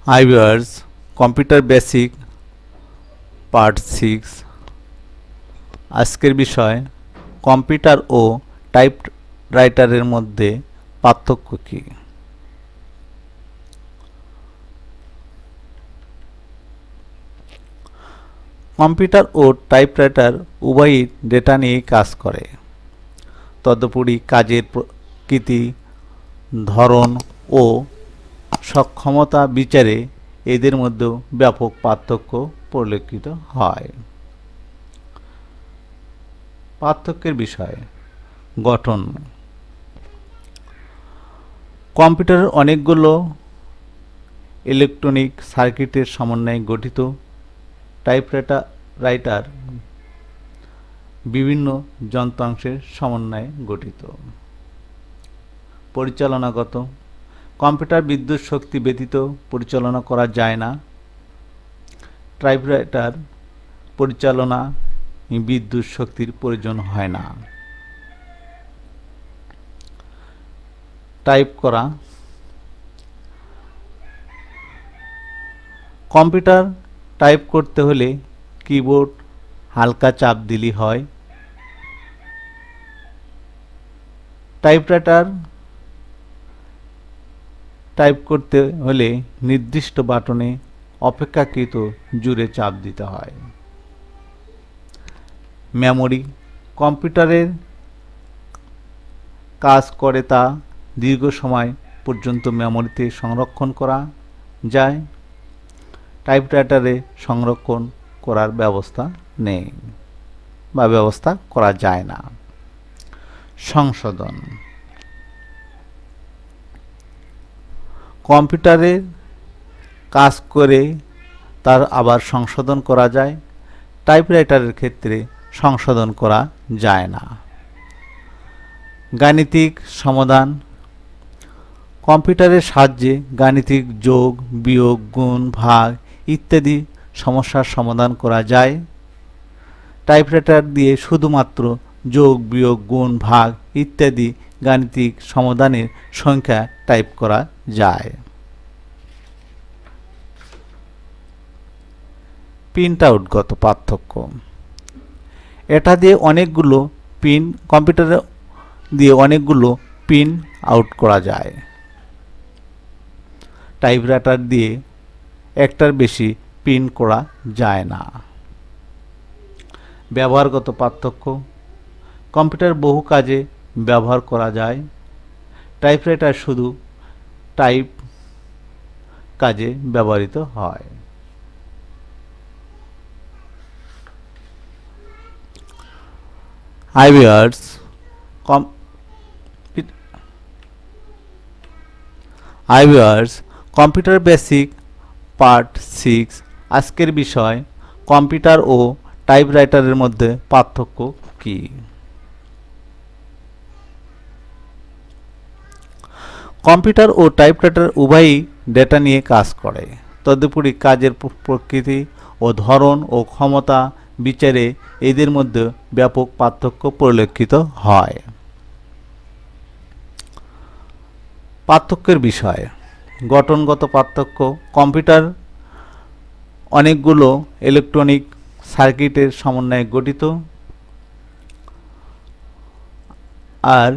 Hi viewers, computer basic part 6। আজকের বিষয় computer ও টাইপরাইটারের মধ্যে পার্থক্য কী। কম্পিউটার ও টাইপরাইটার উভয়ই ডেটা নিয়েই কাজ করে। তদুপরি কাজের প্রকৃতি, ধরন ও সক্ষমতা বিচারে এদের মধ্যেও ব্যাপক পার্থক্য পরিলক্ষিত হয়। পার্থক্যের বিষয় গঠন। কম্পিউটারের অনেকগুলো ইলেকট্রনিক সার্কিটের সমন্বয়ে গঠিত। টাইপরাইটার বিভিন্ন যন্ত্রাংশের সমন্বয়ে গঠিত। পরিচালনাগত। কম্পিউটার বিদ্যুৎ শক্তি ব্যতীত পরিচালনা করা যায় না। টাইপরাইটার পরিচালনা বিদ্যুৎ শক্তির প্রয়োজন হয় না। টাইপ করা। কম্পিউটার টাইপ করতে হলে কিবোর্ড হালকা চাপ দিলেই হয়। টাইপরাইটার টাইপ করতে হলে নির্দিষ্ট বাটনে অপেক্ষাকৃত জোরে চাপ দিতে হয়। মেমোরি। কম্পিউটারের কাজ করে তা দীর্ঘ সময় পর্যন্ত মেমোরিতে সংরক্ষণ করা যায়। টাইপরাইটারে সংরক্ষণ করার ব্যবস্থা নেই বা ব্যবস্থা করা যায় না। সংশোধন। কম্পিউটারের কাজ করে তার আবার সংশোধন করা যায়। টাইপরাইটারের ক্ষেত্রে সংশোধন করা যায় না। গাণিতিক সমাধান। কম্পিউটারের সাহায্যে গাণিতিক যোগ, বিয়োগ, গুণ, ভাগ ইত্যাদি সমস্যার সমাধান করা যায়। টাইপরাইটার দিয়ে শুধুমাত্র যোগ, বিয়োগ, গুণ, ভাগ ইত্যাদি গাণিতিক সমাধানের সংখ্যা টাইপ করা যায়। প্রিন্ট আউটগত পার্থক্য। এটা দিয়ে অনেকগুলো কম্পিউটারে দিয়ে অনেকগুলো প্রিন্ট আউট করা যায়। টাইপরাইটার দিয়ে একটার বেশি প্রিন্ট করা যায় না। ব্যবহারগত পার্থক্য। কম্পিউটার বহু কাজে ব্যবহার করা যায়। টাইপরাইটার শুধু টাইপ কাজে ব্যবহৃত হয়। Hi viewers, computer basic part 6। আজকের বিষয় কম্পিউটার ও টাইপরাইটারের মধ্যে পার্থক্য কী। কম্পিউটার ও টাইপরাইটার উভয়ই ডেটা নিয়ে কাজ করে। তদুপরি কাজের প্রকৃতি ও ধরন ও ক্ষমতা বিচারে এদের মধ্যে ব্যাপক পার্থক্য পরিলক্ষিত হয়। পার্থক্যের বিষয় গঠনগত পার্থক্য। কম্পিউটার অনেকগুলো ইলেকট্রনিক সার্কিটের সমন্বয়ে গঠিত, আর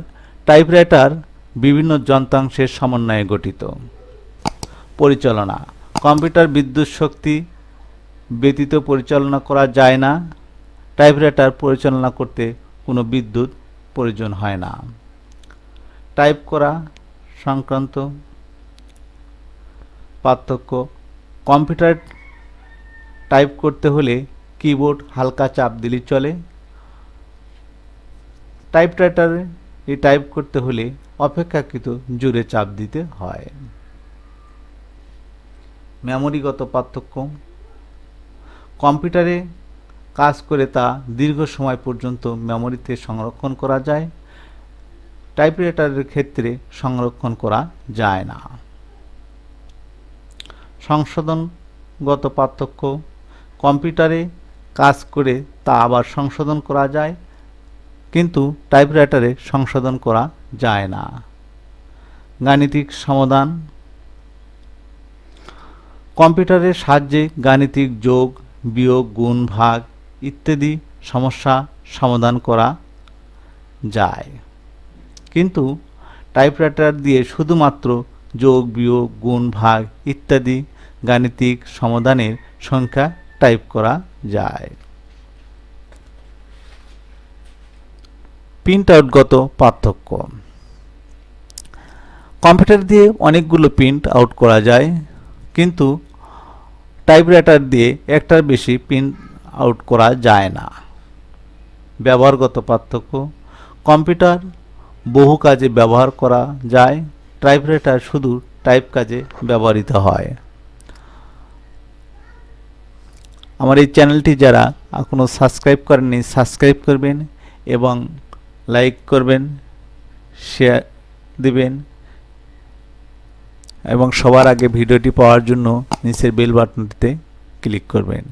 টাইপরাইটার বিভিন্ন যন্ত্রাংশের সমন্বয়ে গঠিত। পরিচালনা। কম্পিউটার বিদ্যুৎ শক্তি ব্যতীত পরিচালনা করা যায় না। টাইপরাইটার পরিচালনা করতে কোনো বিদ্যুৎ প্রয়োজন হয় না। টাইপ করা সংক্রান্ত পার্থক্য। কম্পিউটার টাইপ করতে হলে কিবোর্ড হালকা চাপ দিলেই চলে। টাইপরাইটারে টাইপ করতে হলে অপেক্ষাকৃত জোরে চাপ দিতে হয়। মেমোরিগত পার্থক্য। কম্পিউটারে কাজ করে তা দীর্ঘ সময় পর্যন্ত মেমোরিতে সংরক্ষণ করা যায়। টাইপরাইটারের ক্ষেত্রে সংরক্ষণ করা যায় না। সংশোধনগত পার্থক্য। কম্পিউটারে কাজ করে তা আবার সংশোধন করা যায়, কিন্তু টাইপরাইটারে সংশোধন করা যায় না। গাণিতিক সমাধান। কম্পিউটারের সাহায্যে গাণিতিক যোগ বিয়োগ গুণ ভাগ ইত্যাদি সমস্যা সমাধান করা যায়, কিন্তু টাইপরাইটার দিয়ে শুধুমাত্র যোগ বিয়োগ গুণ ভাগ ইত্যাদি গাণিতিক সমাধানের সংখ্যা টাইপ করা যায়। প্রিন্ট আউটগত পার্থক্য। কম্পিউটার দিয়ে অনেকগুলো প্রিন্ট আউট করা যায়, কিন্তু টাইপরাইটার দিয়ে একটার বেশি প্রিন্ট আউট করা যায় না। ব্যবহারগত পার্থক্য। কম্পিউটার বহু কাজে ব্যবহার করা যায়, টাইপরাইটার শুধু টাইপ কাজে ব্যবহৃত হয়। আমার এই চ্যানেলটি যারা এখনও সাবস্ক্রাইব করেননি সাবস্ক্রাইব করবেন এবং লাইক করবেন, শেয়ার দিবেন এবং সবার আগে ভিডিওটি পাওয়ার জন্য নিচের বেল বাটনটিতে ক্লিক করবেন।